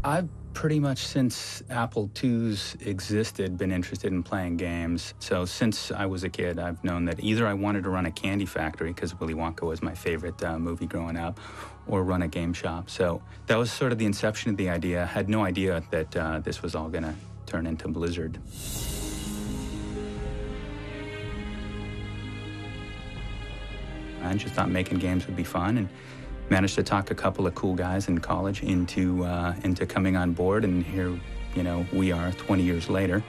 I've pretty much since Apple IIs existed been interested in playing games. So since I was a kid, I've known that either I wanted to run a candy factory because Willy Wonka was my favorite movie growing up, or run a game shop. So that was sort of the inception of the idea. I had no idea that this was all going to turn into Blizzard. I just thought making games would be fun, and managed to talk a couple of cool guys in college into coming on board, and here, we are 20 years later.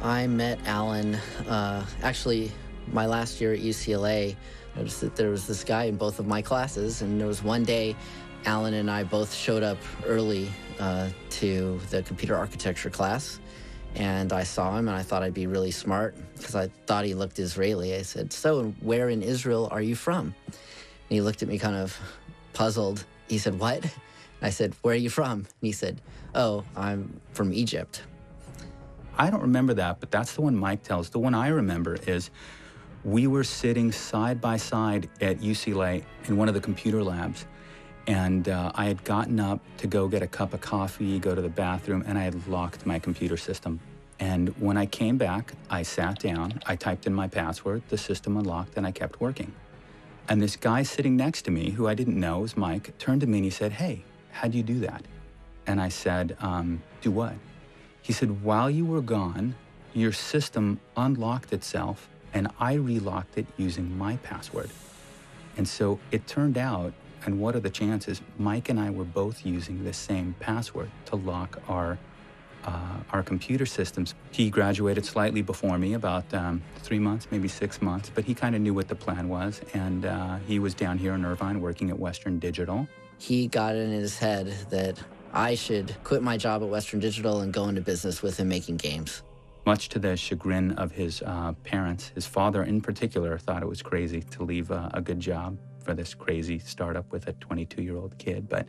I met Alan, actually, my last year at UCLA. I noticed that there was this guy in both of my classes, and there was one day Alan and I both showed up early to the computer architecture class, and I saw him, and I thought I'd be really smart because I thought he looked Israeli. I said, "So, where in Israel are you from?" And he looked at me kind of puzzled. He said, "What?" I said, "Where are you from?" And he said, "Oh, I'm from Egypt." I don't remember that, but that's the one Mike tells. The one I remember is we were sitting side by side at UCLA in one of the computer labs, and I had gotten up to go get a cup of coffee, go to the bathroom, and I had locked my computer system. And when I came back, I sat down, I typed in my password, the system unlocked, and I kept working. And this guy sitting next to me, who I didn't know was Mike, turned to me and he said, "Hey, how'd you do that?" And I said, "Do what?" He said, "While you were gone, your system unlocked itself and I relocked it using my password." And so it turned out, and what are the chances, Mike and I were both using the same password to lock our computer systems. He graduated slightly before me, about 3 months, maybe 6 months, but he kind of knew what the plan was, and he was down here in Irvine working at Western Digital. He got it in his head that I should quit my job at Western Digital and go into business with him making games. Much to the chagrin of his parents, his father in particular thought it was crazy to leave a good job for this crazy startup with a 22-year-old kid, but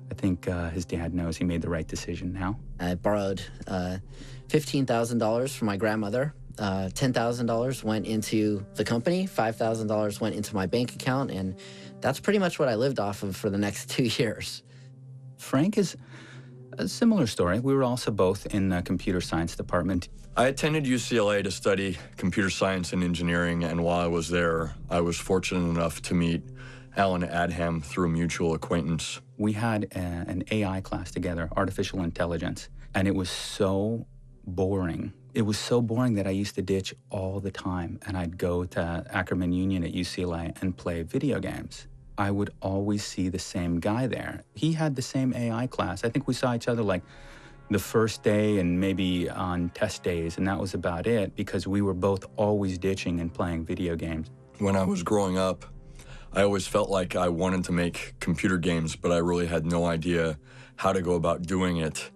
I think his dad knows he made the right decision now. I borrowed $15,000 from my grandmother. $10,000 went into the company, $5,000 went into my bank account, and that's pretty much what I lived off of for the next 2 years. Frank is a similar story. We were also both in the computer science department. I attended UCLA to study computer science and engineering, and while I was there, I was fortunate enough to meet Alan Adham through a mutual acquaintance. We had an AI class together, artificial intelligence, and it was so boring. It was so boring that I used to ditch all the time, and I'd go to Ackerman Union at UCLA and play video games. I would always see the same guy there. He had the same AI class. I think we saw each other like the first day and maybe on test days, and that was about it because we were both always ditching and playing video games. When I was growing up, I always felt like I wanted to make computer games, but I really had no idea how to go about doing it.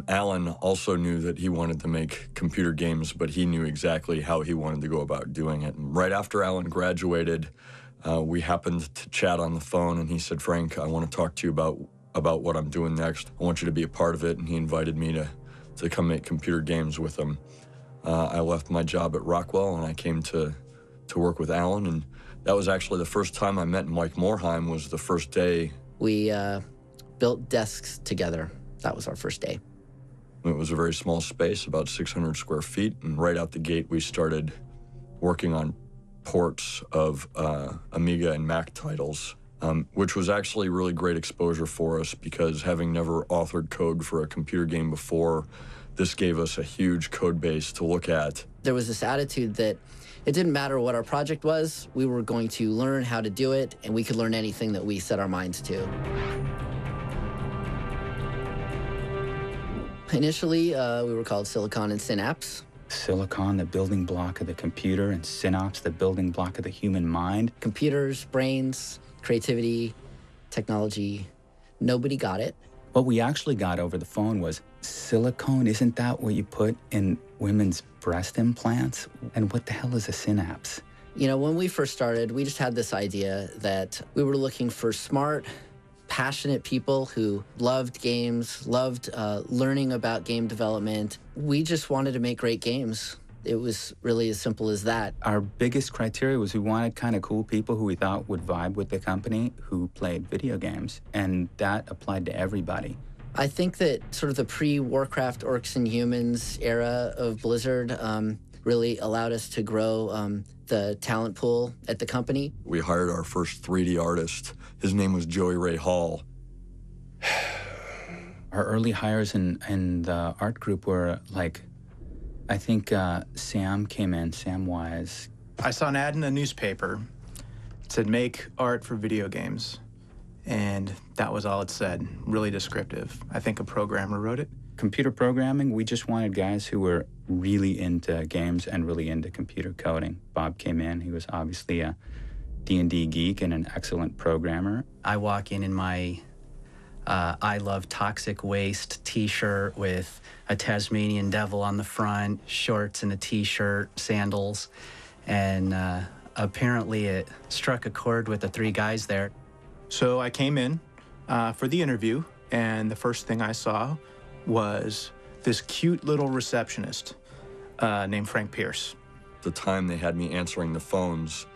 Alan also knew that he wanted to make computer games, but he knew exactly how he wanted to go about doing it. And right after Alan graduated, we happened to chat on the phone, and he said, "Frank, I want to talk to you about what I'm doing next. I want you to be a part of it." And he invited me to come make computer games with him. I left my job at Rockwell, and I came to work with Alan, and that was actually the first time I met Mike Morheim. Was the first day. We built desks together. That was our first day. It was a very small space, about 600 square feet, and right out the gate we started working on ports of Amiga and Mac titles, which was actually really great exposure for us because having never authored code for a computer game before, this gave us a huge code base to look at. There was this attitude that it didn't matter what our project was, we were going to learn how to do it, and we could learn anything that we set our minds to. Initially, we were called Silicon and Synapse. Silicon, the building block of the computer, and Synapse, the building block of the human mind. Computers, brains, creativity, technology. Nobody got it. What we actually got over the phone was silicone. Isn't that what you put in women's breast implants? And what the hell is a synapse? You know, when we first started, we just had this idea that we were looking for smart, passionate people who loved games, loved learning about game development. We just wanted to make great games. It was really as simple as that. Our biggest criteria was we wanted kind of cool people who we thought would vibe with the company who played video games, and that applied to everybody. I think that sort of the pre-Warcraft Orcs and Humans era of Blizzard really allowed us to grow the talent pool at the company. We hired our first 3D artist. His name was Joey Ray Hall. Our early hires in the art group were like, I think Sam came in, Sam Wise. I saw an ad in a newspaper. It said, make art for video games. And that was all it said, really descriptive. I think a programmer wrote it. Computer programming, we just wanted guys who were really into games and really into computer coding. Bob came in, he was obviously a D&D geek and an excellent programmer. I walk in my I Love Toxic Waste t-shirt with a Tasmanian devil on the front, shorts and a t-shirt, sandals, and apparently it struck a chord with the three guys there. So I came in for the interview, and the first thing I saw was this cute little receptionist named Frank Pierce. At the time, they had me answering the phones.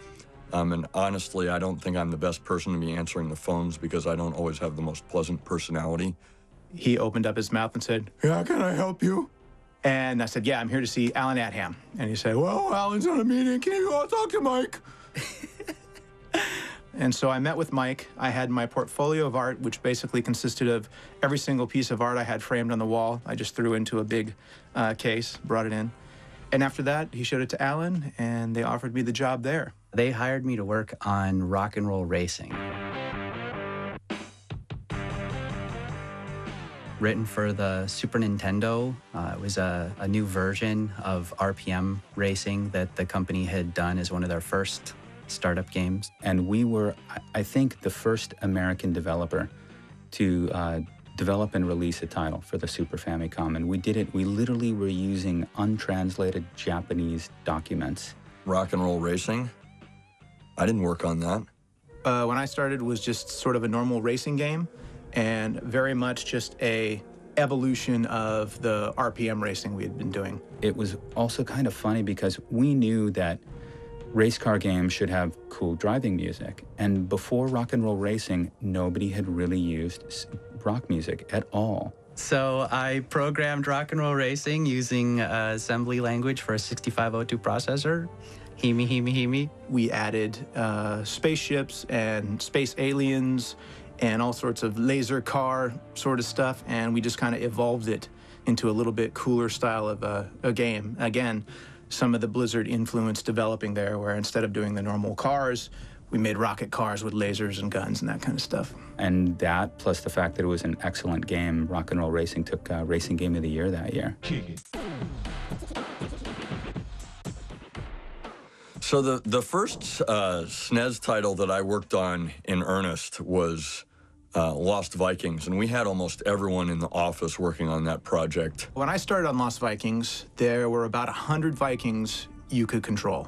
And honestly, I don't think I'm the best person to be answering the phones because I don't always have the most pleasant personality. He opened up his mouth and said, "Yeah, can I help you?" And I said, "Yeah, I'm here to see Alan Atham." And he said, "Well, Alan's on a meeting. Can you go talk to Mike?" And so I met with Mike. I had my portfolio of art, which basically consisted of every single piece of art I had framed on the wall. I just threw into a big case, brought it in. And after that, he showed it to Alan, and they offered me the job there. They hired me to work on Rock and Roll Racing. Written for the Super Nintendo. It was a new version of RPM racing that the company had done as one of their first startup games. And we were, I think, the first American developer to develop and release a title for the Super Famicom. And we did it, we literally were using untranslated Japanese documents. Rock and Roll Racing? I didn't work on that. When I started, it was just sort of a normal racing game, and very much just a evolution of the RPM racing we had been doing. It was also kind of funny because we knew that race car games should have cool driving music. And before Rock and Roll Racing, nobody had really used rock music at all. So I programmed Rock and Roll Racing using assembly language for a 6502 processor. Heme, heme, heme. We added spaceships and space aliens and all sorts of laser car sort of stuff, and we just kind of evolved it into a little bit cooler style of a game. Again, some of the Blizzard influence developing there, where instead of doing the normal cars, we made rocket cars with lasers and guns and that kind of stuff. And that, plus the fact that it was an excellent game, Rock and Roll Racing took Racing Game of the Year that year. So the first SNES title that I worked on in earnest was Lost Vikings, and we had almost everyone in the office working on that project. When I started on Lost Vikings, there were about 100 Vikings you could control.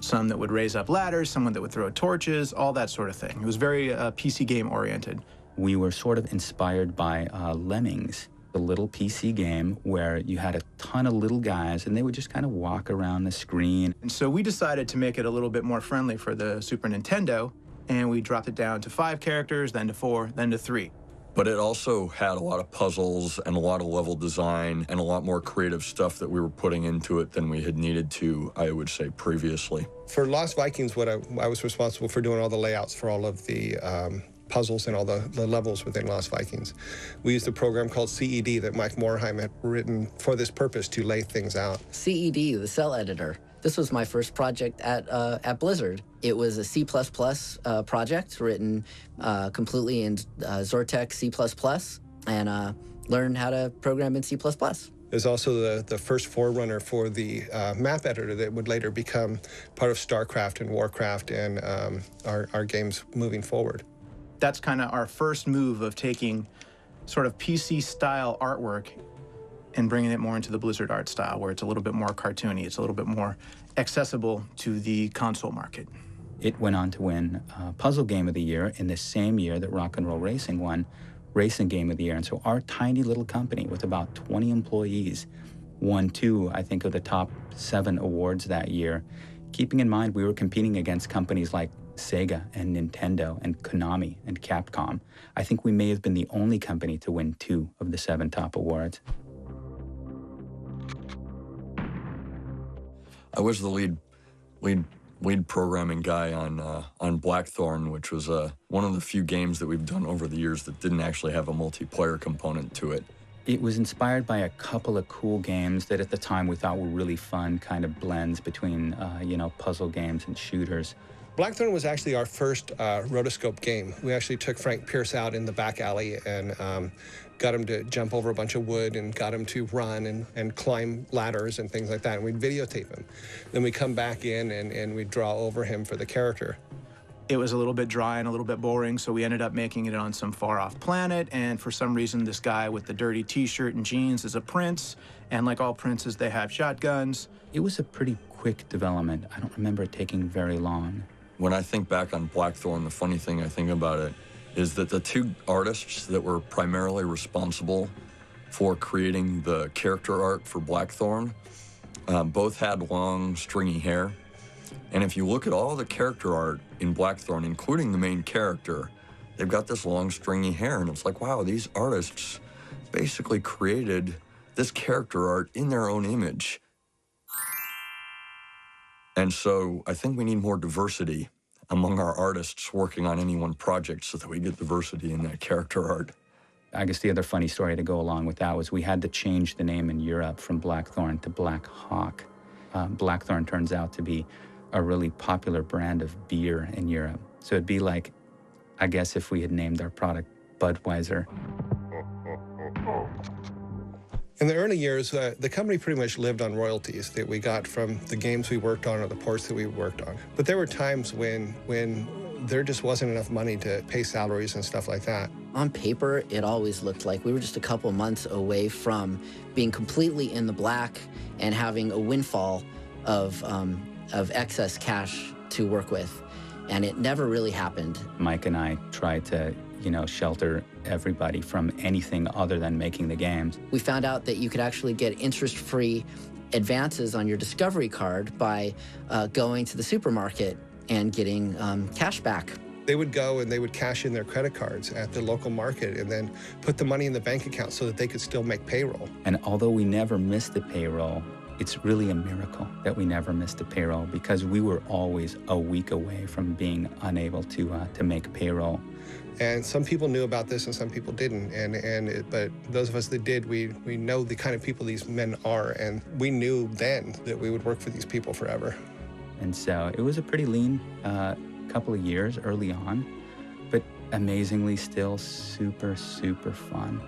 Some that would raise up ladders, someone that would throw torches, all that sort of thing. It was very PC game oriented. We were sort of inspired by Lemmings, a little PC game where you had a ton of little guys and they would just kind of walk around the screen. And so we decided to make it a little bit more friendly for the Super Nintendo, and we dropped it down to 5 characters, then to 4, then to 3. But it also had a lot of puzzles and a lot of level design and a lot more creative stuff that we were putting into it than we had needed to, I would say, previously. For Lost Vikings, I was responsible for doing all the layouts for all of the puzzles and all the levels within Lost Vikings. We used a program called CED that Mike Morheim had written for this purpose to lay things out. CED, the cell editor. This was my first project at Blizzard. It was a C++ project written completely in Zortex C++, and learned how to program in C++. It was also the first forerunner for the map editor that would later become part of StarCraft and Warcraft and our games moving forward. That's kind of our first move of taking sort of PC-style artwork and bringing it more into the Blizzard art style, where it's a little bit more cartoony, it's a little bit more accessible to the console market. It went on to win Puzzle Game of the Year in the same year that Rock and Roll Racing won Racing Game of the Year. And so our tiny little company with about 20 employees won 2, I think, of the top 7 awards that year. Keeping in mind, we were competing against companies like Sega and Nintendo and Konami and Capcom. I think we may have been the only company to win 2 of the 7 top awards. I was the lead programming guy on Blackthorn, which was one of the few games that we've done over the years that didn't actually have a multiplayer component to it. It was inspired by a couple of cool games that at the time we thought were really fun, kind of blends between, puzzle games and shooters. Blackthorn was actually our first rotoscope game. We actually took Frank Pierce out in the back alley and got him to jump over a bunch of wood and got him to run and climb ladders and things like that, and we'd videotape him. Then we'd come back in and we'd draw over him for the character. It was a little bit dry and a little bit boring, so we ended up making it on some far-off planet, and for some reason this guy with the dirty t-shirt and jeans is a prince, and like all princes, they have shotguns. It was a pretty quick development. I don't remember it taking very long. When I think back on Blackthorn, the funny thing I think about it is that the 2 artists that were primarily responsible for creating the character art for Blackthorn both had long, stringy hair. And if you look at all the character art in Blackthorn, including the main character, they've got this long, stringy hair. And it's like, wow, these artists basically created this character art in their own image. And so I think we need more diversity among our artists working on any one project so that we get diversity in that character art. I guess the other funny story to go along with that was we had to change the name in Europe from Blackthorn to Black Hawk. Blackthorn turns out to be a really popular brand of beer in Europe. So it'd be like, I guess if we had named our product Budweiser. In the early years, the company pretty much lived on royalties that we got from the games we worked on or the ports that we worked on. But there were times when there just wasn't enough money to pay salaries and stuff like that. On paper, it always looked like we were just a couple months away from being completely in the black and having a windfall of excess cash to work with. And it never really happened. Mike and I tried to, shelter everybody from anything other than making the games. We found out that you could actually get interest-free advances on your Discovery card by going to the supermarket and getting cash back. They would go and they would cash in their credit cards at the local market and then put the money in the bank account so that they could still make payroll. And although we never missed the payroll, it's really a miracle that we never missed the payroll because we were always a week away from being unable to make payroll. And some people knew about this and some people didn't. But those of us that did, we know the kind of people these men are, and we knew then that we would work for these people forever. And so it was a pretty lean couple of years early on, but amazingly still super, super fun.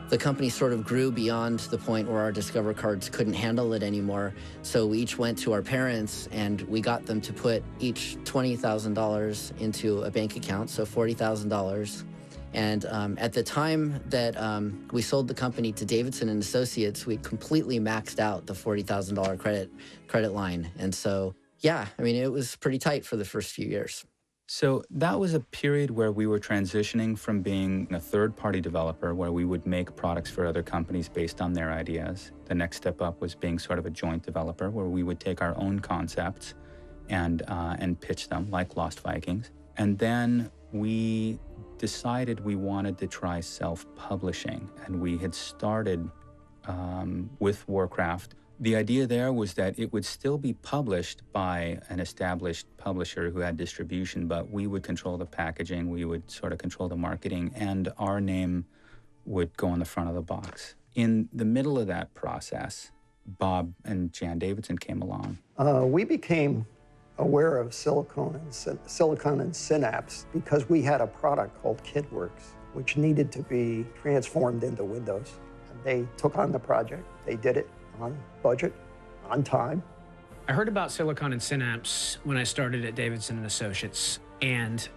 The company sort of grew beyond the point where our Discover cards couldn't handle it anymore. So we each went to our parents and we got them to put each $20,000 into a bank account, so $40,000. And at the time that we sold the company to Davidson and Associates, we completely maxed out the $40,000 credit line. And so, yeah, I mean, it was pretty tight for the first few years. So that was a period where we were transitioning from being a third-party developer where we would make products for other companies based on their ideas. The next step up was being sort of a joint developer where we would take our own concepts and pitch them like Lost Vikings. And then we decided we wanted to try self-publishing, and we had started with Warcraft. The idea there was that it would still be published by an established publisher who had distribution, but we would control the packaging, we would sort of control the marketing, and our name would go on the front of the box. In the middle of that process, Bob and Jan Davidson came along. We became aware of Silicon and Synapse because we had a product called KidWorks, which needed to be transformed into Windows. And they took on the project, they did it on budget, on time. I heard about Silicon and Synapse when I started at Davidson and Associates. And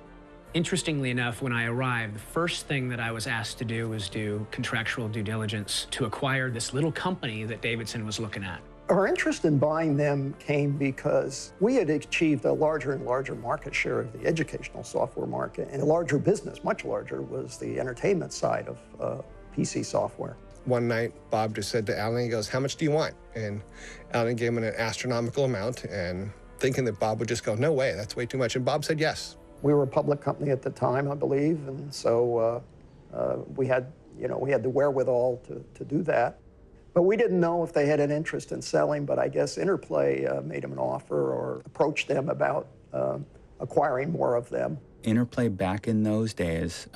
interestingly enough, when I arrived, the first thing that I was asked to do was do contractual due diligence to acquire this little company that Davidson was looking at. Our interest in buying them came because we had achieved a larger and larger market share of the educational software market, and a larger business, much larger, was the entertainment side of PC software. One night, Bob just said to Alan, he goes, "How much do you want?" And Alan gave him an astronomical amount, and thinking that Bob would just go, "No way, that's way too much." And Bob said yes. We were a public company at the time, I believe, and so we had the wherewithal to do that. But we didn't know if they had an interest in selling, but I guess Interplay made them an offer or approached them about acquiring more of them. Interplay back in those days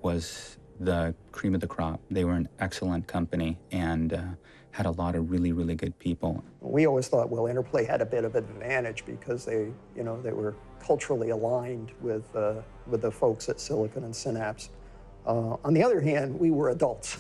was the cream of the crop. They were an excellent company and had a lot of really, really good people. We always thought, well, Interplay had a bit of an advantage because they were culturally aligned with the folks at Silicon and Synapse. On the other hand, we were adults.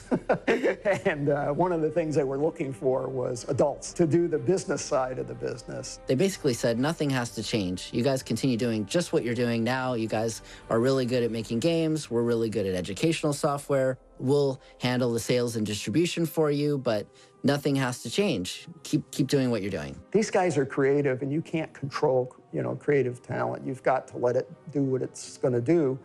And one of the things they were looking for was adults to do the business side of the business. They basically said, nothing has to change. You guys continue doing just what you're doing now. You guys are really good at making games. We're really good at educational software. We'll handle the sales and distribution for you, but nothing has to change. Keep doing what you're doing. These guys are creative, and you can't control, creative talent. You've got to let it do what it's going to do.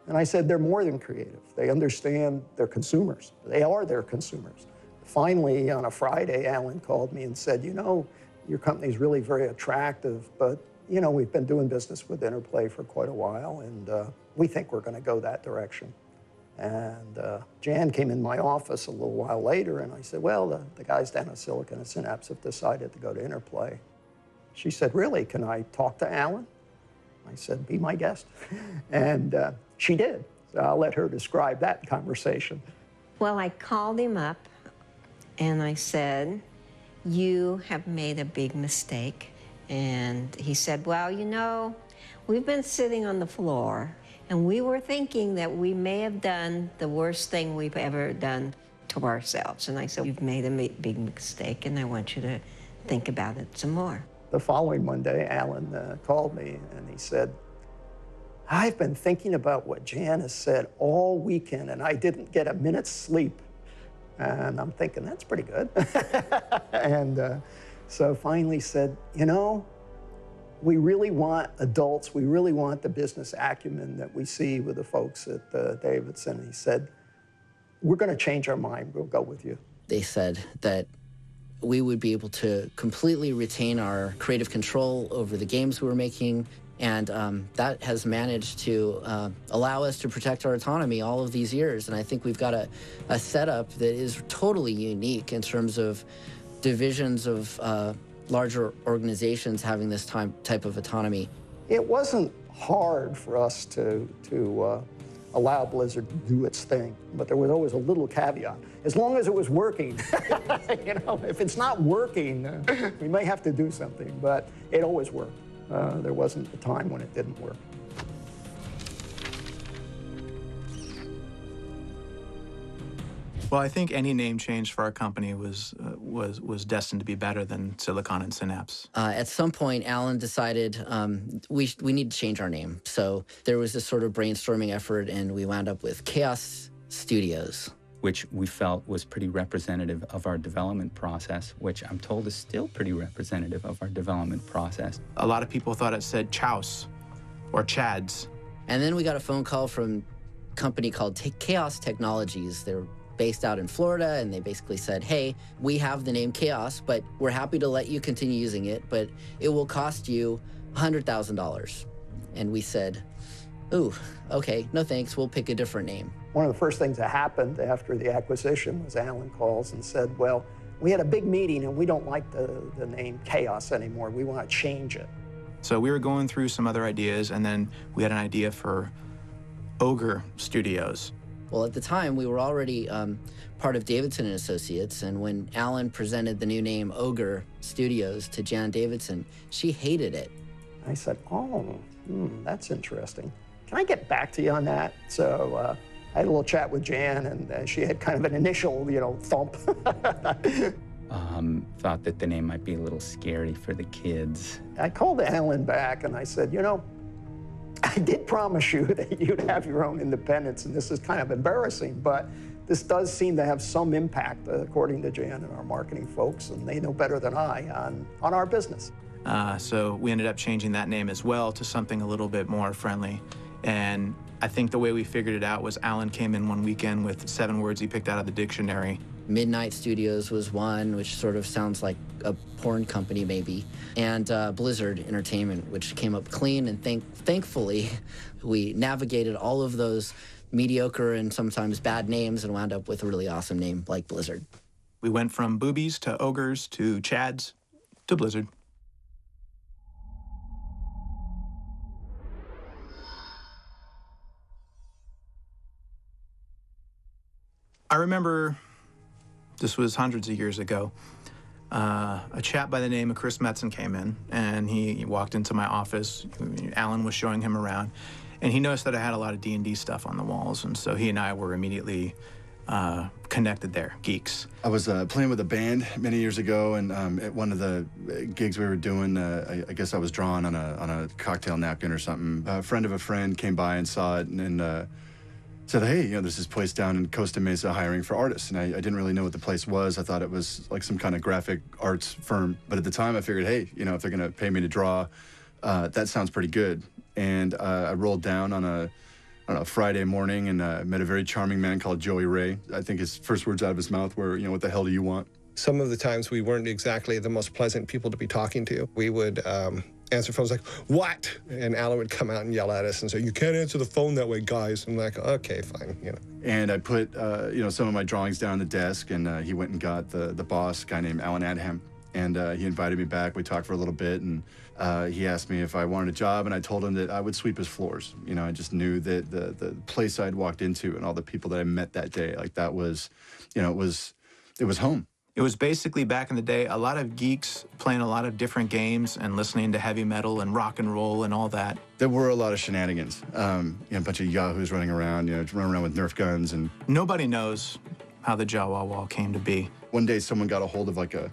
And I said, they're more than creative. They understand their consumers. They are their consumers. Finally, on a Friday, Alan called me and said, your company's really very attractive, but, we've been doing business with Interplay for quite a while, and we think we're going to go that direction. And Jan came in my office a little while later, and I said, well, the guys down at Silicon and Synapse have decided to go to Interplay. She said, really, can I talk to Alan? I said, be my guest. And she did. So I'll let her describe that conversation. Well, I called him up and I said, you have made a big mistake. And he said, well, we've been sitting on the floor and we were thinking that we may have done the worst thing we've ever done to ourselves. And I said, you've made a big mistake and I want you to think about it some more. The following Monday, Alan called me and he said, I've been thinking about what Jan has said all weekend and I didn't get a minute's sleep. And I'm thinking, that's pretty good. And so finally said, we really want adults, we really want the business acumen that we see with the folks at Davidson. He said, we're going to change our mind, we'll go with you. They said that we would be able to completely retain our creative control over the games we were making, and that has managed to allow us to protect our autonomy all of these years. And I think we've got a setup that is totally unique in terms of divisions of larger organizations having this type of autonomy. It wasn't hard for us to allow Blizzard to do its thing, but there was always a little caveat. As long as it was working, if it's not working, we may have to do something, but it always worked. There wasn't a time when it didn't work. Well, I think any name change for our company was destined to be better than Silicon and Synapse. At some point, Alan decided we need to change our name. So there was this sort of brainstorming effort, and we wound up with Chaos Studios, which we felt was pretty representative of our development process, which I'm told is still pretty representative of our development process. A lot of people thought it said Chouse or Chads. And then we got a phone call from a company called Chaos Technologies. They're based out in Florida, and they basically said, hey, we have the name Chaos, but we're happy to let you continue using it, but it will cost you $100,000. And we said, ooh, okay, no thanks, we'll pick a different name. One of the first things that happened after the acquisition was Alan calls and said, well, we had a big meeting and we don't like the name Chaos anymore. We want to change it. So we were going through some other ideas, and then we had an idea for Ogre Studios. Well, at the time, we were already part of Davidson and Associates, and when Alan presented the new name Ogre Studios to Jan Davidson, she hated it. I said, oh, that's interesting. Can I get back to you on that? So I had a little chat with Jan, and she had kind of an initial, thump. Thought that the name might be a little scary for the kids. I called Alan back, and I said, I did promise you that you'd have your own independence, and this is kind of embarrassing, but this does seem to have some impact, according to Jan and our marketing folks, and they know better than I on our business. So we ended up changing that name as well to something a little bit more friendly. And I think the way we figured it out was Alan came in one weekend with 7 words he picked out of the dictionary. Midnight Studios was one, which sort of sounds like a porn company maybe, and Blizzard Entertainment, which came up clean, and thankfully we navigated all of those mediocre and sometimes bad names and wound up with a really awesome name like Blizzard. We went from boobies to ogres to chads to Blizzard. I remember, this was hundreds of years ago, a chap by the name of Chris Metzen came in, and he walked into my office. Alan was showing him around, and he noticed that I had a lot of D&D stuff on the walls, and so he and I were immediately connected there, geeks. I was playing with a band many years ago, and at one of the gigs we were doing, I guess I was drawing on a cocktail napkin or something. A friend of a friend came by and saw it, and said, hey, you know, there's this place down in Costa Mesa hiring for artists. And I didn't really know what the place was. I thought it was like some kind of graphic arts firm. But at the time I figured, hey, you know, if they're gonna pay me to draw, that sounds pretty good. And I rolled down on a Friday morning and met a very charming man called Joey Ray. I think his first words out of his mouth were, you know, what the hell do you want? Some of the times we weren't exactly the most pleasant people to be talking to. We would answer phones like, what? And Alan would come out and yell at us and say, you can't answer the phone that way, guys. I'm like, okay, fine, you know. And I put, you know, some of my drawings down on the desk, and he went and got the boss, a guy named Alan Adham, and he invited me back. We talked for a little bit, and he asked me if I wanted a job, and I told him that I would sweep his floors. You know, I just knew that the place I'd walked into and all the people that I met that day, like that was, you know, it was home. It was basically, back in the day, a lot of geeks playing a lot of different games and listening to heavy metal and rock and roll and all that. There were a lot of shenanigans. You know, a bunch of yahoos running around, you know, running around with Nerf guns. And nobody knows how the Jawa Wall came to be. One day someone got a hold of like a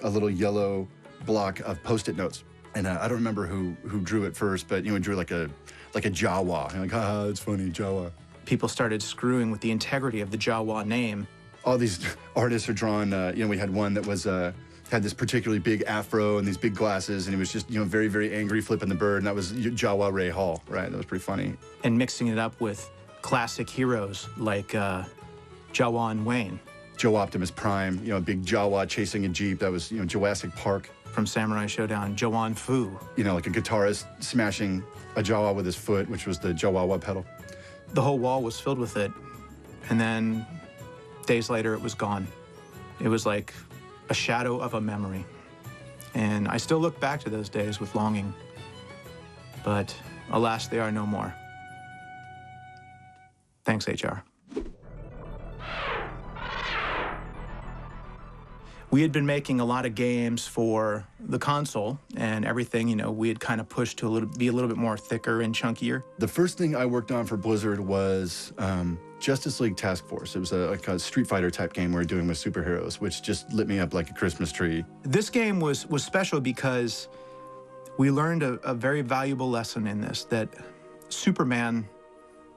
little yellow block of Post-it notes. And I don't remember who drew it first, but, you know, drew like a Jawa. You're like, haha, it's funny, Jawa. People started screwing with the integrity of the Jawa name. All these artists are drawn, you know, we had one that was, had this particularly big afro and these big glasses, and he was just, you know, very, very angry flipping the bird, and that was Jawa Ray Hall, right? That was pretty funny. And mixing it up with classic heroes like Jawa and Wayne. Joe Optimus Prime, you know, a big Jawa chasing a Jeep. That was, you know, Jurassic Park. From Samurai Showdown, Joan Fu. You know, like a guitarist smashing a Jawa with his foot, which was the Jawawa pedal. The whole wall was filled with it, and then days later, it was gone. It was like a shadow of a memory. And I still look back to those days with longing. But alas, they are no more. Thanks, HR. We had been making a lot of games for the console, and everything, you know, we had kind of pushed to be a little bit more thicker and chunkier. The first thing I worked on for Blizzard was Justice League Task Force. It was like a Street Fighter type game we were doing with superheroes, which just lit me up like a Christmas tree. This game was special because we learned a very valuable lesson in this, that Superman,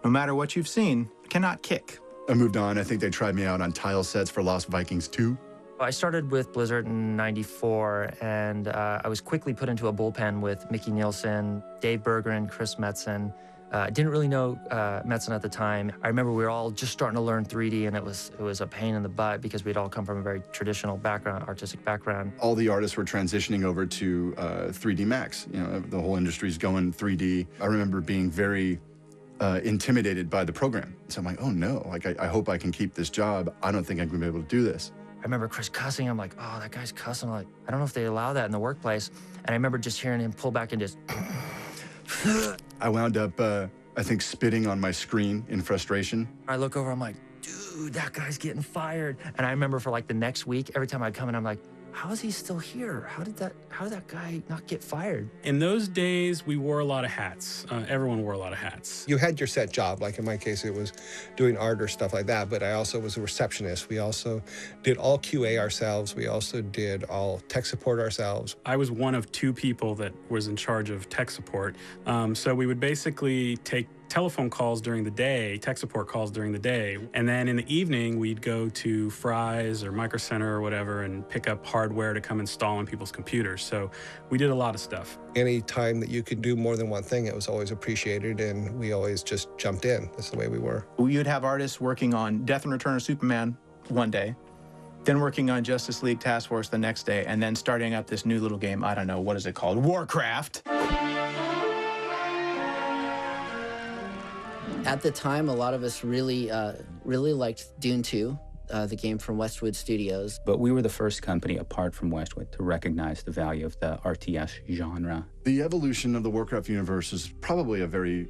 no matter what you've seen, cannot kick. I moved on. I think they tried me out on tile sets for Lost Vikings 2. I started with Blizzard in '94, and I was quickly put into a bullpen with Mickey Nielsen, Dave Bergeron, Chris Metzen. I didn't really know Metzen at the time. I remember we were all just starting to learn 3D, and it was a pain in the butt because we'd all come from a very traditional background, artistic background. All the artists were transitioning over to 3D Max. You know, the whole industry's going 3D. I remember being very intimidated by the program. So I'm like, oh no, like I hope I can keep this job. I don't think I'm gonna be able to do this. I remember Chris cussing. I'm like, oh, that guy's cussing. I'm like, I don't know if they allow that in the workplace. And I remember just hearing him pull back and just. I wound up, I think, spitting on my screen in frustration. I look over, I'm like, dude, that guy's getting fired. And I remember for like the next week, every time I'd come in, I'm like, how is he still here? How did that guy not get fired? In those days, we wore a lot of hats. Everyone wore a lot of hats. You had your set job, like in my case, it was doing art or stuff like that, but I also was a receptionist. We also did all QA ourselves. We also did all tech support ourselves. I was one of 2 people that was in charge of tech support. So we would basically take telephone calls during the day, tech support calls during the day. And then in the evening, we'd go to Fry's or Micro Center or whatever and pick up hardware to come install on people's computers. So we did a lot of stuff. Any time that you could do more than one thing, it was always appreciated, and we always just jumped in. That's the way we were. You'd have artists working on Death and Return of Superman one day, then working on Justice League Task Force the next day, and then starting up this new little game, I don't know, what is it called? Warcraft! At the time, a lot of us really liked Dune 2, the game from Westwood Studios. But we were the first company, apart from Westwood, to recognize the value of the RTS genre. The evolution of the Warcraft universe is probably a very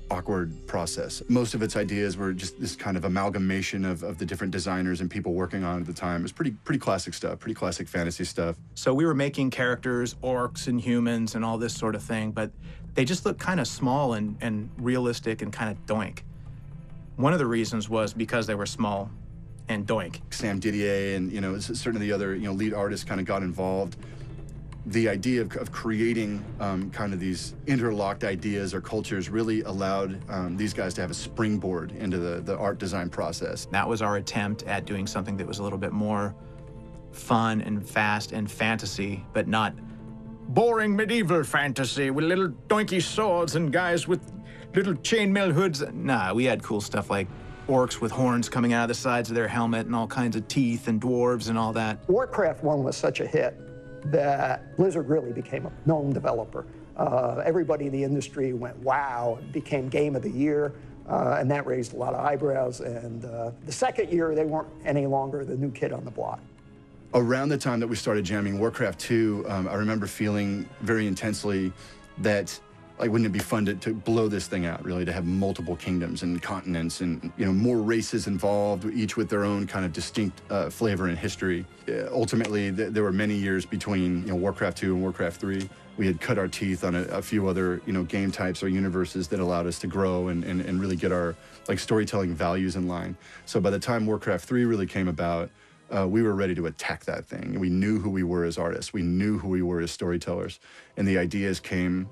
awkward process. Most of its ideas were just this kind of amalgamation of the different designers and people working on it at the time. It was pretty classic stuff, pretty classic fantasy stuff. So we were making characters, orcs and humans and all this sort of thing, but they just looked kind of small and realistic and kind of doink. One of the reasons was because they were small and doink. Sam Didier and, certain of the other, lead artists kind of got involved. The idea of creating kind of these interlocked ideas or cultures really allowed these guys to have a springboard into the art design process. That was our attempt at doing something that was a little bit more fun and fast and fantasy, but not boring medieval fantasy with little doinky swords and guys with little chainmail hoods. Nah, we had cool stuff like orcs with horns coming out of the sides of their helmet and all kinds of teeth and dwarves and all that. Warcraft 1 was such a hit that Blizzard really became a known developer. Everybody in the industry went, wow, it became Game of the Year, and that raised a lot of eyebrows. And the second year, they weren't any longer the new kid on the block. Around the time that we started jamming Warcraft 2, I remember feeling very intensely that, wouldn't it be fun to blow this thing out, really, to have multiple kingdoms and continents and, more races involved, each with their own kind of distinct flavor and history. Ultimately, there were many years between, Warcraft 2 and Warcraft 3. We had cut our teeth on a few other, game types or universes that allowed us to grow and really get our, storytelling values in line. So by the time Warcraft 3 really came about, we were ready to attack that thing. We knew who we were as artists. We knew who we were as storytellers. And the ideas came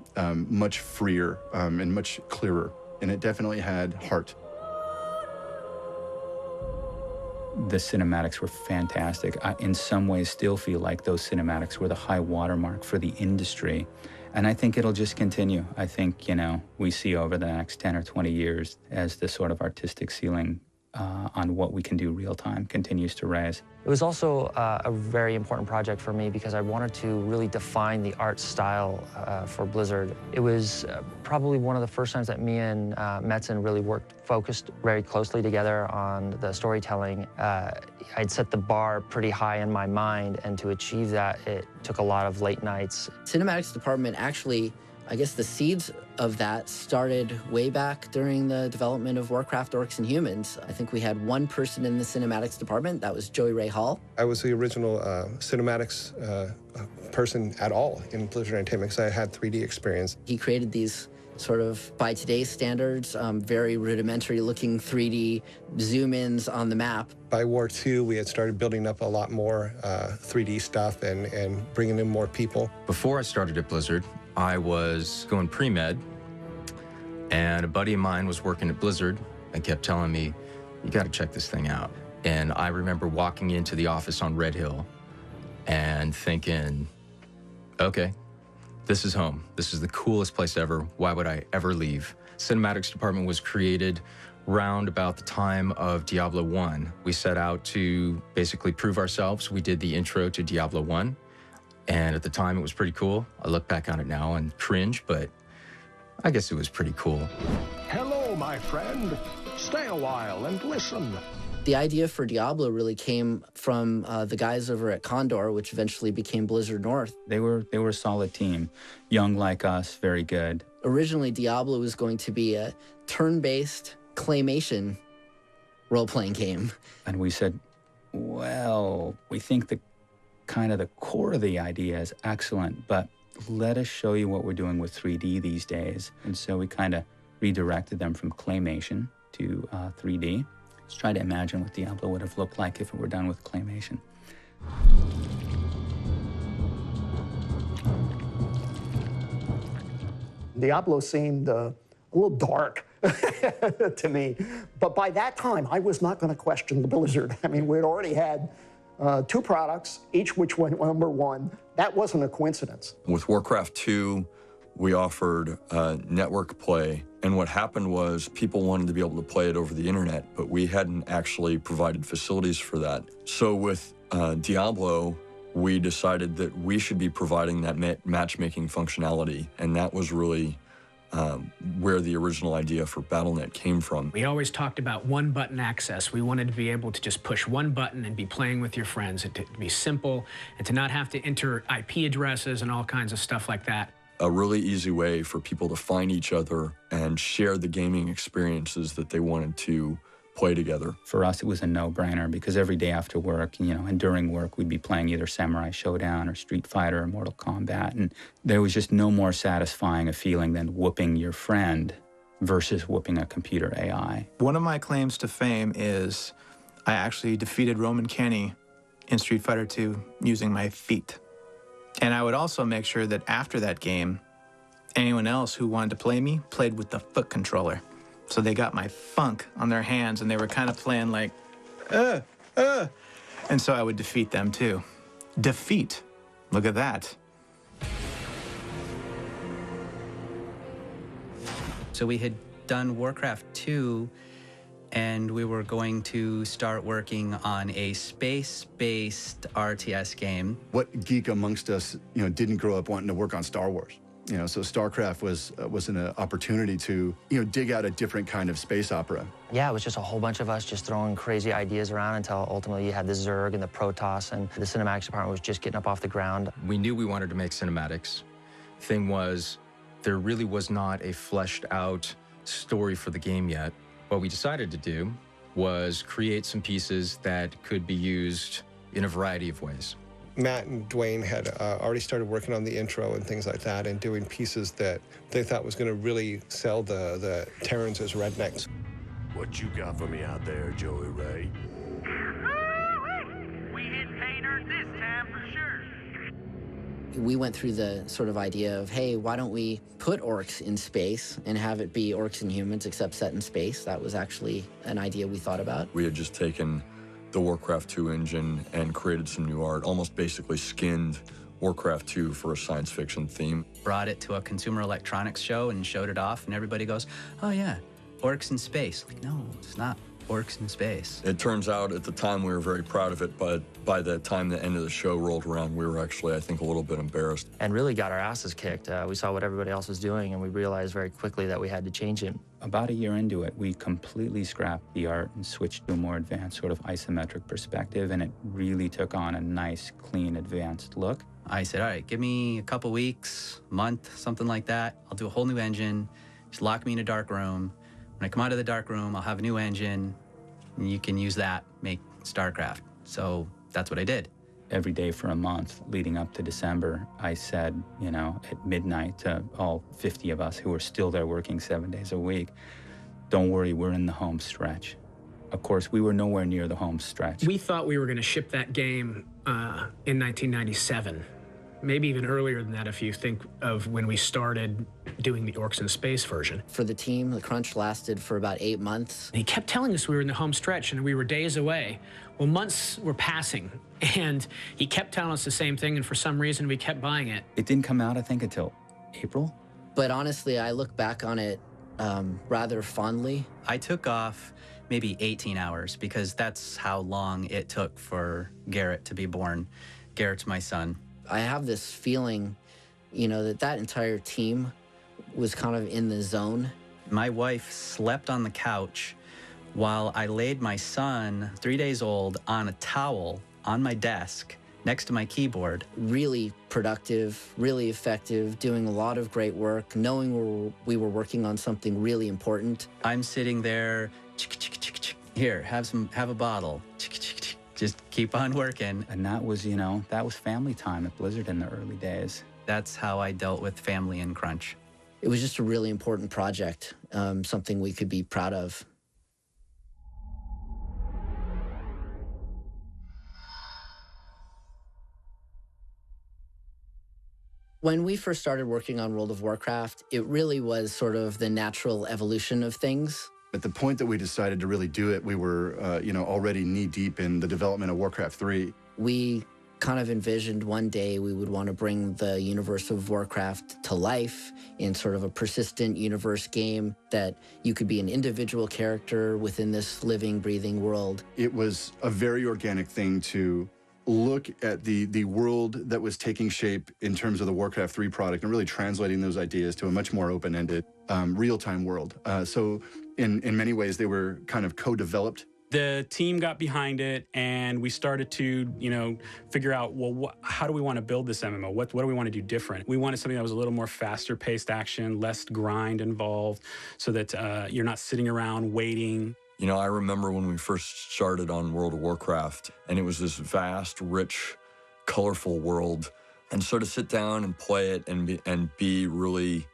much freer and much clearer. And it definitely had heart. The cinematics were fantastic. I, in some ways, still feel like those cinematics were the high watermark for the industry. And I think it'll just continue. I think, we see over the next 10 or 20 years as the sort of artistic ceiling on what we can do real time continues to rise. It was also a very important project for me because I wanted to really define the art style for Blizzard. It was probably one of the first times that me and Metzen really focused very closely together on the storytelling. I'd set the bar pretty high in my mind, and to achieve that, it took a lot of late nights. Cinematics department actually, I guess the seeds of that started way back during the development of Warcraft, Orcs, and Humans. I think we had one person in the cinematics department. That was Joey Ray Hall. I was the original cinematics person at all in Blizzard Entertainment because I had 3D experience. He created these sort of, by today's standards, very rudimentary looking 3D zoom-ins on the map. By War II, we had started building up a lot more 3D stuff and bringing in more people. Before I started at Blizzard, I was going pre-med, and a buddy of mine was working at Blizzard and kept telling me, you got to check this thing out. And I remember walking into the office on Red Hill and thinking, okay, this is home. This is the coolest place ever. Why would I ever leave? Cinematics department was created round about the time of Diablo 1. We set out to basically prove ourselves. We did the intro to Diablo 1. And at the time, it was pretty cool. I look back on it now and cringe, but I guess it was pretty cool. Hello, my friend. Stay a while and listen. The idea for Diablo really came from the guys over at Condor, which eventually became Blizzard North. They were a solid team, young like us, very good. Originally, Diablo was going to be a turn-based claymation role-playing game. And we said, well, we think the core of the idea is excellent, but let us show you what we're doing with 3D these days. And so we kind of redirected them from claymation to 3D. Let's try to imagine what Diablo would have looked like if it were done with claymation. Diablo seemed a little dark to me. But by that time, I was not going to question the Blizzard. I mean, we'd already had 2 products, each which went #1. That wasn't a coincidence. With Warcraft 2, we offered network play, and what happened was people wanted to be able to play it over the internet, but we hadn't actually provided facilities for that. So with Diablo, we decided that we should be providing that matchmaking functionality, and that was really where the original idea for Battle.net came from. We always talked about one-button access. We wanted to be able to just push one button and be playing with your friends, and to be simple, and to not have to enter IP addresses and all kinds of stuff like that. A really easy way for people to find each other and share the gaming experiences that they wanted to play together. For us, it was a no-brainer because every day after work, and during work, we'd be playing either Samurai Showdown or Street Fighter or Mortal Kombat, and there was just no more satisfying a feeling than whooping your friend versus whooping a computer AI. One of my claims to fame is I actually defeated Roman Kenny in Street Fighter 2 using my feet. And I would also make sure that after that game, anyone else who wanted to play me played with the foot controller. So they got my funk on their hands, and they were kind of playing like, And so I would defeat them too. Defeat. Look at that. So we had done Warcraft 2, and we were going to start working on a space-based RTS game. What geek amongst us, didn't grow up wanting to work on Star Wars? So StarCraft was an opportunity to, dig out a different kind of space opera. Yeah, it was just a whole bunch of us just throwing crazy ideas around until ultimately you had the Zerg and the Protoss, and the cinematics department was just getting up off the ground. We knew we wanted to make cinematics. Thing was, there really was not a fleshed out story for the game yet. What we decided to do was create some pieces that could be used in a variety of ways. Matt and Dwayne had already started working on the intro and things like that and doing pieces that they thought was going to really sell the Terrans as rednecks. What you got for me out there, Joey Ray? We hit pay dirt this time for sure. We went through the sort of idea of, hey, why don't we put orcs in space and have it be orcs and humans except set in space? That was actually an idea we thought about. We had just taken the Warcraft 2 engine and created some new art, almost basically skinned Warcraft 2 for a science fiction theme. Brought it to a consumer electronics show and showed it off, and everybody goes, oh yeah, orcs in space. Like, no, it's not orcs in space. It turns out at the time we were very proud of it, but by the time the end of the show rolled around, we were actually, I think, a little bit embarrassed. And really got our asses kicked. We saw what everybody else was doing, and we realized very quickly that we had to change it. About a year into it, we completely scrapped the art and switched to a more advanced sort of isometric perspective, and it really took on a nice, clean, advanced look. I said, all right, give me a couple weeks, a month, something like that. I'll do a whole new engine. Just lock me in a dark room. When I come out of the dark room, I'll have a new engine, and you can use that, make StarCraft. So that's what I did. Every day for a month leading up to December, I said, at midnight to all 50 of us who were still there working 7 days a week, don't worry, we're in the home stretch. Of course, we were nowhere near the home stretch. We thought we were going to ship that game in 1997. Maybe even earlier than that if you think of when we started doing the Orcs in Space version. For the team, the crunch lasted for about 8 months. He kept telling us we were in the home stretch and we were days away. Well, months were passing, and he kept telling us the same thing, and for some reason we kept buying it. It didn't come out, I think, until April. But honestly, I look back on it rather fondly. I took off maybe 18 hours because that's how long it took for Garrett to be born. Garrett's my son. I have this feeling, that entire team was kind of in the zone. My wife slept on the couch while I laid my son, 3 days old, on a towel on my desk next to my keyboard. Really productive, really effective, doing a lot of great work, knowing we were working on something really important. I'm sitting there, here, have a bottle. Just keep on working. And that was, that was family time at Blizzard in the early days. That's how I dealt with family and crunch. It was just a really important project, something we could be proud of. When we first started working on World of Warcraft, it really was sort of the natural evolution of things. At the point that we decided to really do it, we were, already knee-deep in the development of Warcraft 3. We kind of envisioned one day we would want to bring the universe of Warcraft to life in sort of a persistent universe game that you could be an individual character within this living, breathing world. It was a very organic thing to look at the world that was taking shape in terms of the Warcraft 3 product and really translating those ideas to a much more open-ended, real-time world. So in many ways, they were kind of co-developed. The team got behind it, and we started to, figure out, well, how do we want to build this MMO? What do we want to do different? We wanted something that was a little more faster-paced action, less grind involved, so that you're not sitting around waiting. I remember when we first started on World of Warcraft, and it was this vast, rich, colorful world. And so to sit down and play it and be really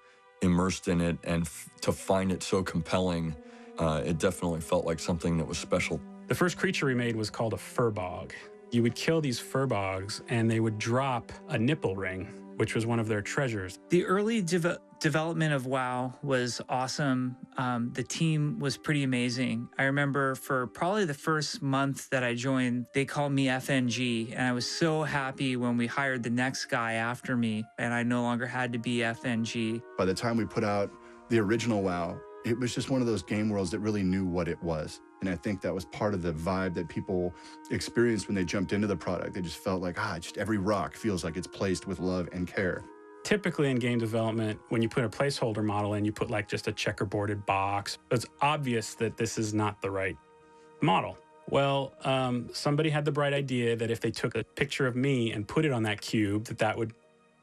immersed in it and to find it so compelling, it definitely felt like something that was special. The first creature we made was called a furbog. You would kill these furbogs, and they would drop a nipple ring, which was one of their treasures. The early development of WoW was awesome. The team was pretty amazing. I remember for probably the first month that I joined, they called me FNG, and I was so happy when we hired the next guy after me, and I no longer had to be FNG. By the time we put out the original WoW, it was just one of those game worlds that really knew what it was. And I think that was part of the vibe that people experienced when they jumped into the product. They just felt like, just every rock feels like it's placed with love and care. Typically in game development, when you put a placeholder model in, you put like just a checkerboarded box. It's obvious that this is not the right model. Well, somebody had the bright idea that if they took a picture of me and put it on that cube, that would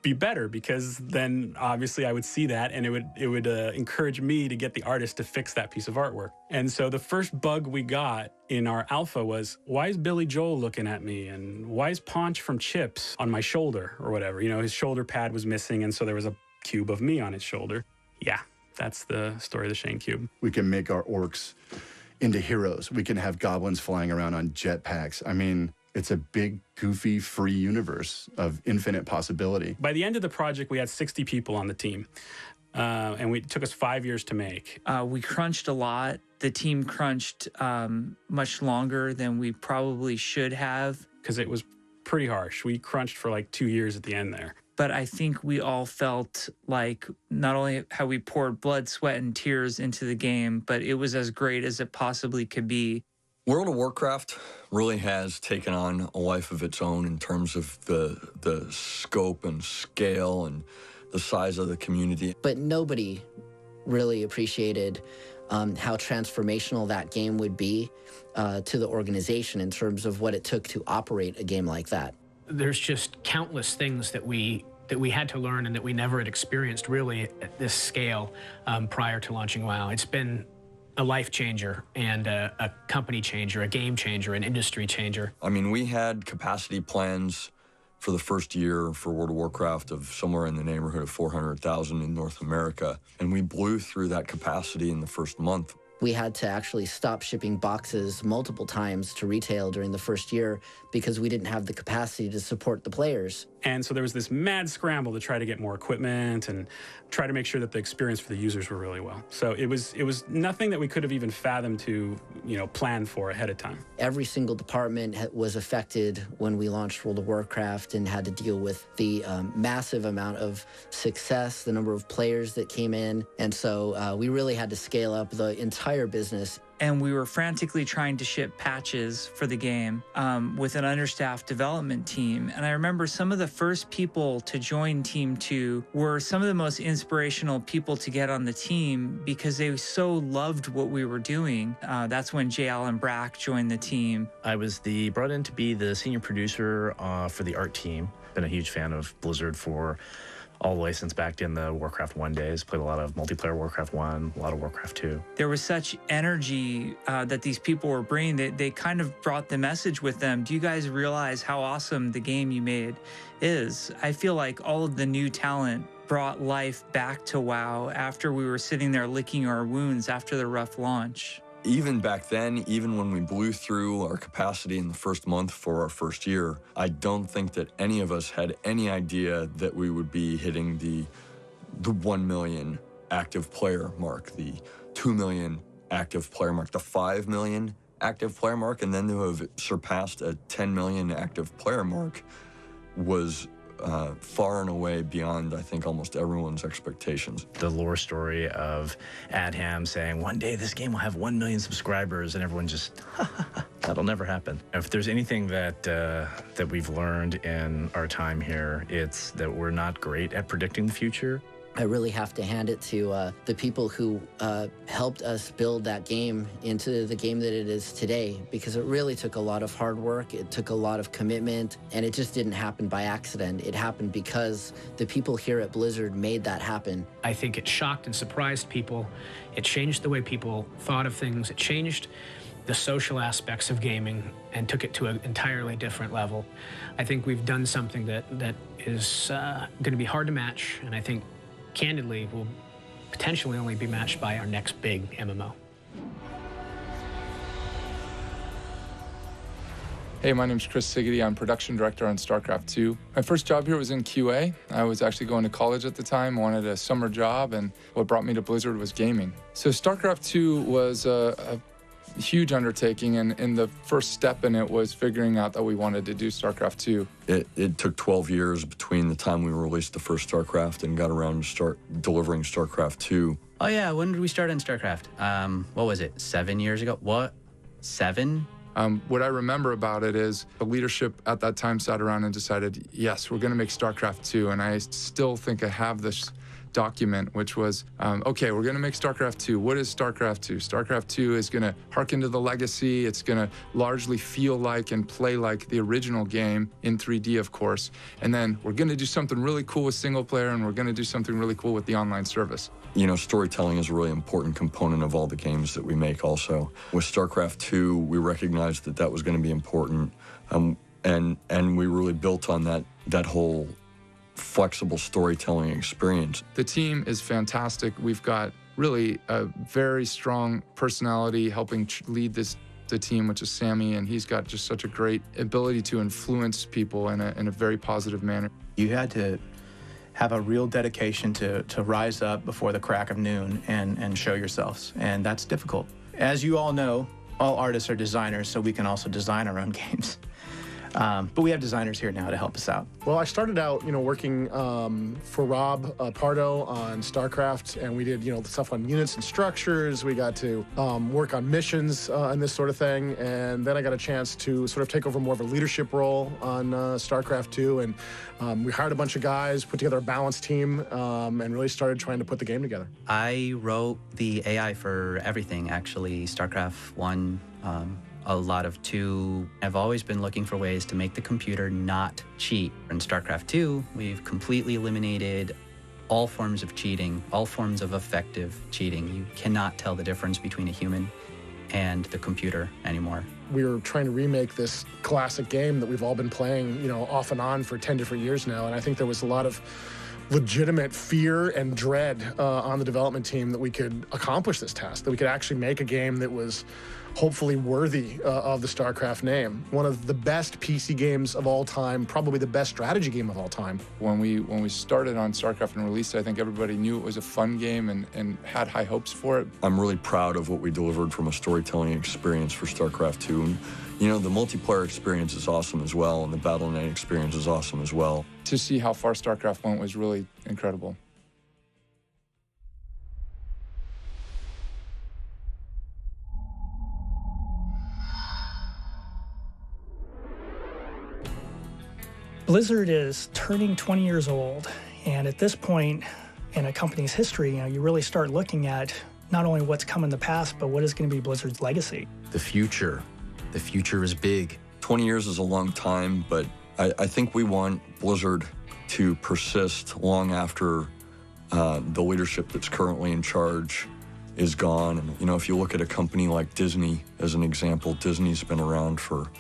be better, because then obviously I would see that, and it would encourage me to get the artist to fix that piece of artwork. And so the first bug we got in our alpha was, why is Billy Joel looking at me? And why is Paunch from Chips on my shoulder or whatever? His shoulder pad was missing, and so there was a cube of me on his shoulder. Yeah, that's the story of the Shane Cube. We can make our orcs into heroes. We can have goblins flying around on jetpacks. I mean, it's a big, goofy, free universe of infinite possibility. By the end of the project, we had 60 people on the team, and it took us 5 years to make. We crunched a lot. The team crunched much longer than we probably should have. Because it was pretty harsh. We crunched for like 2 years at the end there. But I think we all felt like not only how we poured blood, sweat, and tears into the game, but it was as great as it possibly could be. World of Warcraft really has taken on a life of its own in terms of the scope and scale and the size of the community. But nobody really appreciated how transformational that game would be to the organization in terms of what it took to operate a game like that. There's just countless things that we had to learn and that we never had experienced really at this scale prior to launching WoW. It's been a life changer and a company changer, a game changer, an industry changer. I mean, we had capacity plans for the first year for World of Warcraft of somewhere in the neighborhood of 400,000 in North America, and we blew through that capacity in the first month. We had to actually stop shipping boxes multiple times to retail during the first year because we didn't have the capacity to support the players. And so there was this mad scramble to try to get more equipment and try to make sure that the experience for the users were really well. So it was nothing that we could have even fathomed to, plan for ahead of time. Every single department was affected when we launched World of Warcraft and had to deal with the massive amount of success, the number of players that came in. And so we really had to scale up the entire business. And we were frantically trying to ship patches for the game with an understaffed development team. And I remember some of the first people to join Team 2 were some of the most inspirational people to get on the team because they so loved what we were doing. That's when J. Allen Brack joined the team. I was brought in to be the senior producer for the art team. Been a huge fan of Blizzard for all the way since back in the Warcraft 1 days. Played a lot of multiplayer Warcraft 1, a lot of Warcraft 2. There was such energy that these people were bringing that they kind of brought the message with them. Do you guys realize how awesome the game you made is? I feel like all of the new talent brought life back to WoW after we were sitting there licking our wounds after the rough launch. even back then, even when we blew through our capacity in the first month for our first year, I don't think that any of us had any idea that we would be hitting the 1 million active player mark, the 2 million active player mark, the 5 million active player mark, and then to have surpassed a 10 million active player mark was far and away beyond, I think, almost everyone's expectations. The lore story of Adham saying, one day this game will have 1 million subscribers, and everyone just, that'll never happen. If there's anything that that we've learned in our time here, it's that we're not great at predicting the future. I really have to hand it to the people who helped us build that game into the game that it is today, because it really took a lot of hard work, it took a lot of commitment, and it just didn't happen by accident. It happened because the people here at Blizzard made that happen. I think it shocked and surprised people. It changed the way people thought of things. It changed the social aspects of gaming and took it to an entirely different level. I think we've done something that is going to be hard to match, and I think candidly will potentially only be matched by our next big MMO. Hey, my name's Chris Siggety. I'm production director on StarCraft 2. My first job here was in QA. I was actually going to college at the time, wanted a summer job, and what brought me to Blizzard was gaming. So StarCraft 2 was a huge undertaking, and the first step in it was figuring out that we wanted to do StarCraft 2. It took 12 years between the time we released the first StarCraft and got around to start delivering StarCraft 2. Oh yeah, when did we start on StarCraft? What was it, 7 years ago? What, 7? What I remember about it is the leadership at that time sat around and decided, yes, we're gonna make StarCraft 2, and I still think I have this document, which was, okay, we're gonna make StarCraft 2. What is StarCraft 2? StarCraft 2 is gonna harken to the legacy. It's gonna largely feel like and play like the original game in 3D, of course. And then we're gonna do something really cool with single player, and we're gonna do something really cool with the online service. You know, storytelling is a really important component of all the games that we make also. With StarCraft 2, we recognized that that was gonna be important, and we really built on that whole flexible storytelling experience. The team is fantastic. We've got really a very strong personality helping lead the team, which is Sammy, and he's got just such a great ability to influence people in a very positive manner. You had to have a real dedication to rise up before the crack of noon and show yourselves, and that's difficult. As you all know, all artists are designers, so we can also design our own games. But we have designers here now to help us out. Well, I started out, working for Rob Pardo on StarCraft, and we did, stuff on units and structures. We got to work on missions and this sort of thing. And then I got a chance to sort of take over more of a leadership role on StarCraft 2. And we hired a bunch of guys, put together a balanced team, and really started trying to put the game together. I wrote the AI for everything, actually. StarCraft 1, a lot of 2. I've always been looking for ways to make the computer not cheat. In StarCraft 2, we've completely eliminated all forms of cheating, all forms of effective cheating. You cannot tell the difference between a human and the computer anymore. We were trying to remake this classic game that we've all been playing, off and on for 10 different years now, and I think there was a lot of legitimate fear and dread on the development team that we could accomplish this task, that we could actually make a game that was hopefully worthy of the StarCraft name. One of the best PC games of all time, probably the best strategy game of all time. When we started on StarCraft and released it, I think everybody knew it was a fun game and had high hopes for it. I'm really proud of what we delivered from a storytelling experience for StarCraft 2. And, the multiplayer experience is awesome as well, and the Battle.net experience is awesome as well. To see how far StarCraft went was really incredible. Blizzard is turning 20 years old, and at this point in a company's history, you really start looking at not only what's come in the past, but what is going to be Blizzard's legacy. The future is big. 20 years is a long time, but I think we want Blizzard to persist long after the leadership that's currently in charge is gone. And, if you look at a company like Disney as an example, Disney's been around for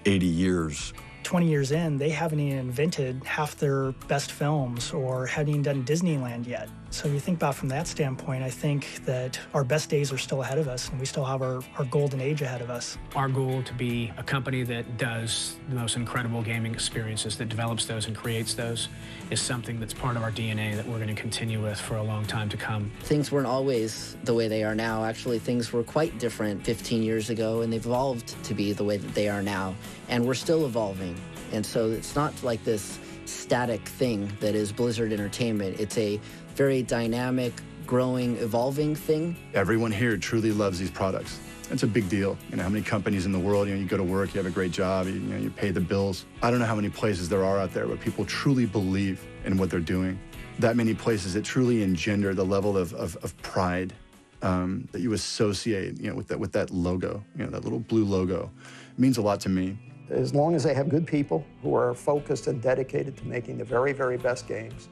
80 years. 20 years in, they haven't even invented half their best films or haven't even done Disneyland yet. So you think about from that standpoint, I think that our best days are still ahead of us, and we still have our golden age ahead of us. Our goal to be a company that does the most incredible gaming experiences, that develops those and creates those, is something that's part of our DNA that we're going to continue with for a long time to come. Things weren't always the way they are now. Actually, things were quite different 15 years ago, and they've evolved to be the way that they are now. And we're still evolving. And so it's not like this static thing that is Blizzard Entertainment. It's a very dynamic, growing, evolving thing. Everyone here truly loves these products. It's a big deal. You know, how many companies in the world, you go to work, you have a great job, you pay the bills. I don't know how many places there are out there where people truly believe in what they're doing. That many places that truly engender the level of pride that you associate, with that logo, that little blue logo. It means a lot to me. As long as they have good people who are focused and dedicated to making the very, very best games,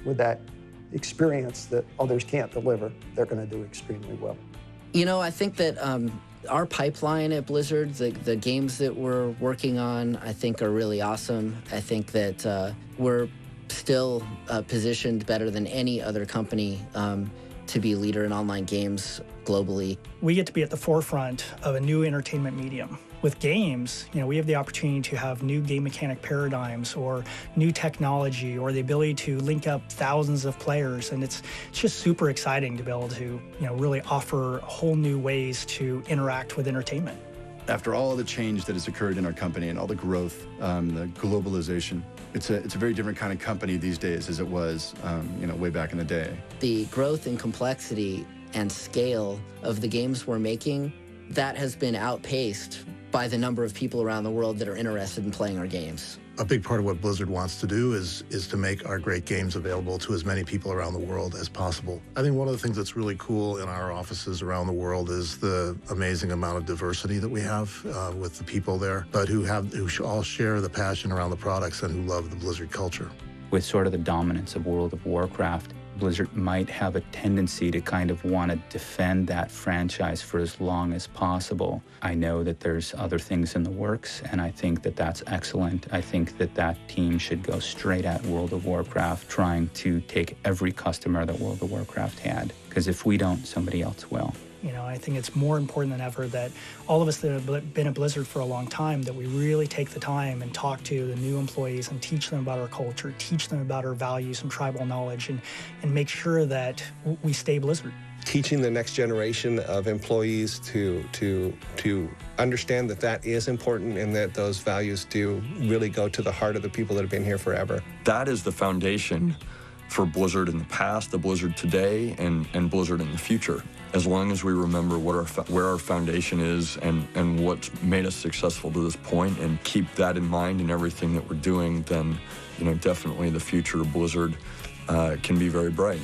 with that experience that others can't deliver, they're going to do extremely well. I think that our pipeline at Blizzard, the games that we're working on, I think are really awesome. I think that we're still positioned better than any other company to be a leader in online games globally. We get to be at the forefront of a new entertainment medium. With games, we have the opportunity to have new game mechanic paradigms or new technology or the ability to link up thousands of players. And it's just super exciting to be able to, really offer whole new ways to interact with entertainment. After all the change that has occurred in our company and all the growth, the globalization, it's a very different kind of company these days as it was, way back in the day. The growth and complexity and scale of the games we're making, that has been outpaced by the number of people around the world that are interested in playing our games. A big part of what Blizzard wants to do is to make our great games available to as many people around the world as possible. I think one of the things that's really cool in our offices around the world is the amazing amount of diversity that we have with the people there, but who all share the passion around the products and who love the Blizzard culture. With sort of the dominance of World of Warcraft, Blizzard might have a tendency to kind of want to defend that franchise for as long as possible. I know that there's other things in the works, and I think that that's excellent. I think that that team should go straight at World of Warcraft, trying to take every customer that World of Warcraft had, because if we don't, somebody else will. I think it's more important than ever that all of us that have been at Blizzard for a long time, that we really take the time and talk to the new employees and teach them about our culture, teach them about our values and tribal knowledge, and make sure that we stay Blizzard. Teaching the next generation of employees to understand that is important and that those values do really go to the heart of the people that have been here forever. That is the foundation for Blizzard in the past, the Blizzard today, and Blizzard in the future. As long as we remember where our foundation is and what's made us successful to this point and keep that in mind in everything that we're doing, then definitely the future of Blizzard can be very bright.